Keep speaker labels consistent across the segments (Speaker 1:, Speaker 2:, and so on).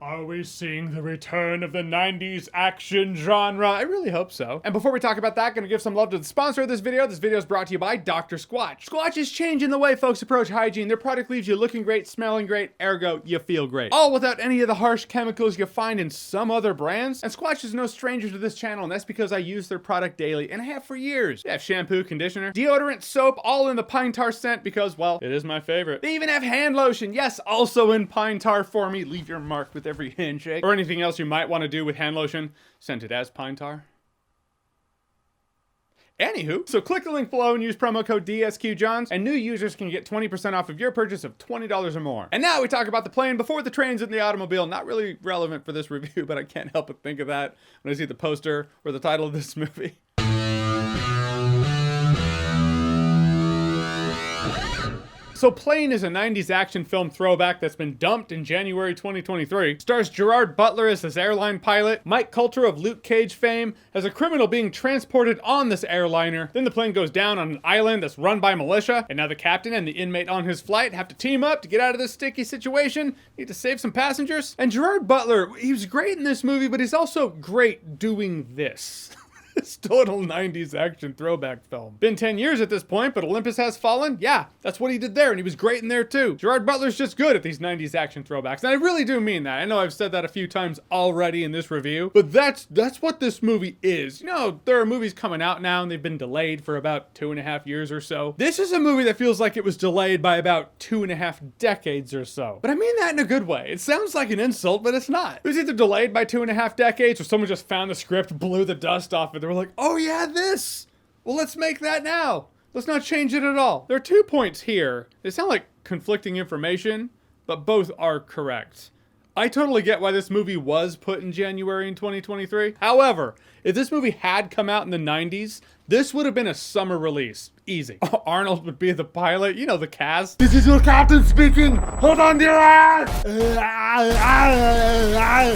Speaker 1: Are we seeing the return of the 90s action genre? I really hope so. And before we talk about that, gonna give some love to the sponsor of this video. This video is brought to you by Dr. Squatch. Squatch is changing the way folks approach hygiene. Their product leaves you looking great, smelling great, ergo, you feel great. All without any of the harsh chemicals you find in some other brands. And Squatch is no stranger to this channel, and that's because I use their product daily, and I have for years. They have shampoo, conditioner, deodorant, soap, all in the pine tar scent because, well, it is my favorite. They even have hand lotion, yes, also in pine tar for me. Leave your mark with every handshake. Or anything else you might want to do with hand lotion, scented as pine tar. Anywho, so click the link below and use promo code DSQJohns, and new users can get 20% off of your purchase of $20 or more. And now we talk about the plane before the trains and the automobile. Not really relevant for this review, but I can't help but think of that when I see the poster or the title of this movie. So Plane is a 90s action film throwback that's been dumped in January 2023. Stars Gerard Butler as this airline pilot, Mike Coulter of Luke Cage fame as a criminal being transported on this airliner. Then the plane goes down on an island that's run by militia, and now the captain and the inmate on his flight have to team up to get out of this sticky situation, need to save some passengers. And Gerard Butler, he was great in this movie, but he's also great doing this. It's total 90s action throwback film. Been 10 years at this point, but Olympus Has Fallen? Yeah, that's what he did there, and he was great in there too. Gerard Butler's just good at these 90s action throwbacks, and I really do mean that. I know I've said that a few times already in this review, but that's what this movie is. You know, there are movies coming out now, and they've been delayed for about 2.5 years or so. This is a movie that feels like it was delayed by about 2.5 decades or so. But I mean that in a good way. It sounds like an insult, but it's not. It was either delayed by 2.5 decades, or someone just found the script, blew the dust off it. They were like, oh yeah, this. Well, let's make that now. Let's not change it at all. There are 2 points here. They sound like conflicting information, but both are correct. I totally get why this movie was put in January in 2023. However, if this movie had come out in the 90s, this would have been a summer release. Easy. Arnold would be the pilot. You know, the cast. This is your captain speaking. Hold on to your ass.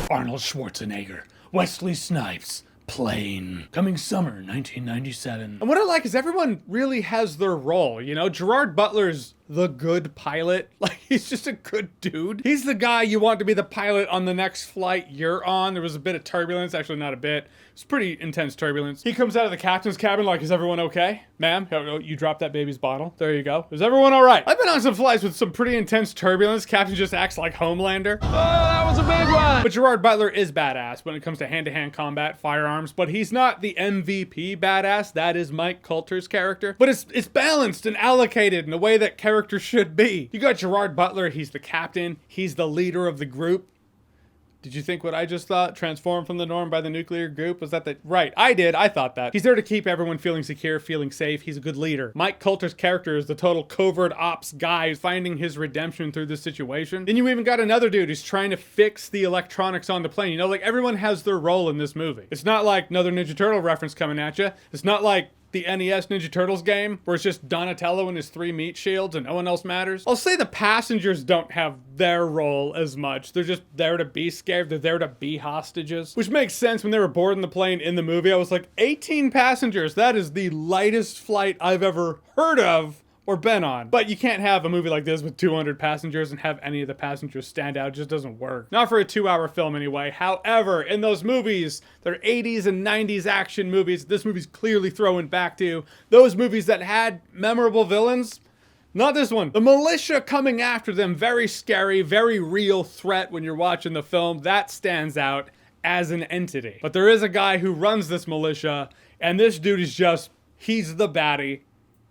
Speaker 1: Arnold Schwarzenegger. Wesley Snipes. Plane. Coming summer 1997. And what I like is everyone really has their role, you know? Gerard Butler's the good pilot. Like, he's just a good dude. He's the guy you want to be the pilot on the next flight you're on. There was a bit of turbulence, actually not a bit. It's pretty intense turbulence. He comes out of the captain's cabin like, is everyone okay? Ma'am, you dropped that baby's bottle. There you go. Is everyone all right? I've been on some flights with some pretty intense turbulence. Captain just acts like Homelander. Oh, that was a big one. But Gerard Butler is badass when it comes to hand-to-hand combat, firearms, but he's not the MVP badass. That is Mike Coulter's character. But it's balanced and allocated in the way that character should be. You got Gerard Butler, he's the captain, he's the leader of the group. Did you think what I just thought? Transformed from the norm by the nuclear goop? Was that the... Right, I did. I thought that. He's there to keep everyone feeling secure, feeling safe. He's a good leader. Mike Coulter's character is the total covert ops guy finding his redemption through this situation. Then you even got another dude who's trying to fix the electronics on the plane. You know, like, everyone has their role in this movie. It's not like another Ninja Turtle reference coming at you. It's not like the NES Ninja Turtles game where it's just Donatello and his 3 meat shields and no one else matters. I'll say the passengers don't have their role as much. They're just there to be scared. They're there to be hostages, which makes sense. When they were boarding the plane in the movie, I was like, 18 passengers. That is the lightest flight I've ever heard of or been on. But you can't have a movie like this with 200 passengers and have any of the passengers stand out. It just doesn't work. Not for a 2-hour film anyway. However, in those movies, they're 80s and 90s action movies. This movie's clearly throwing back to those movies that had memorable villains. Not this one. The militia coming after them, very scary, very real threat when you're watching the film. That stands out as an entity. But there is a guy who runs this militia, and this dude is just, he's the baddie.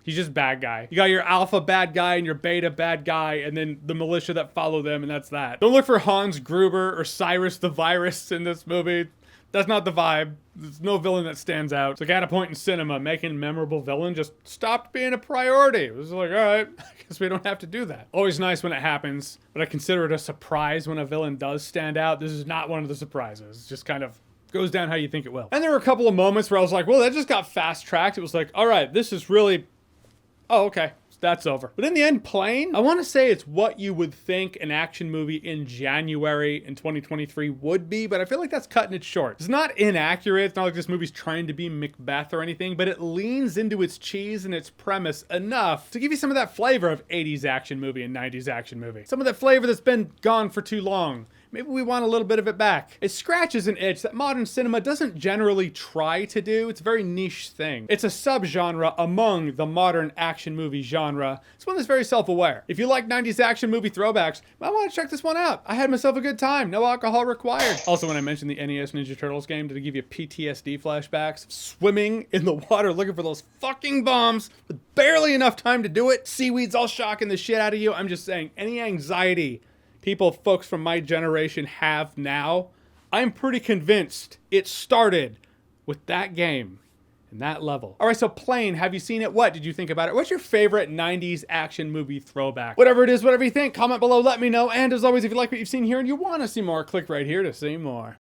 Speaker 1: He's just bad guy. You got your alpha bad guy and your beta bad guy, and then the militia that follow them, and that's that. Don't look for Hans Gruber or Cyrus the Virus in this movie. That's not the vibe. There's no villain that stands out. It's like at a point in cinema, making a memorable villain just stopped being a priority. It was like, all right, I guess we don't have to do that. Always nice when it happens, but I consider it a surprise when a villain does stand out. This is not one of the surprises. It's just kind of goes down how you think it will. And there were a couple of moments where I was like, well, that just got fast-tracked. It was like, all right, this is really... Oh, okay. That's over. But in the end, Plane, I want to say it's what you would think an action movie in January in 2023 would be, but I feel like that's cutting it short. It's not inaccurate. It's not like this movie's trying to be Macbeth or anything, but it leans into its cheese and its premise enough to give you some of that flavor of 80s action movie and 90s action movie. Some of that flavor that's been gone for too long. maybe we want a little bit of it back. It scratches an itch that modern cinema doesn't generally try to do. It's a very niche thing. It's a subgenre among the modern action movie genre. It's one that's very self-aware. If you like 90s action movie throwbacks, I want to check this one out. I had myself a good time. No alcohol required. Also, when I mentioned the NES Ninja Turtles game, did I give you PTSD flashbacks? Swimming in the water looking for those fucking bombs with barely enough time to do it. Seaweed's all shocking the shit out of you. I'm just saying, any anxiety folks from my generation have now, I'm pretty convinced it started with that game and that level. All right, so Plane, have you seen it? What did you think about it? What's your favorite 90s action movie throwback? Whatever it is, whatever you think, comment below, let me know. And as always, if you like what you've seen here and you want to see more, click right here to see more.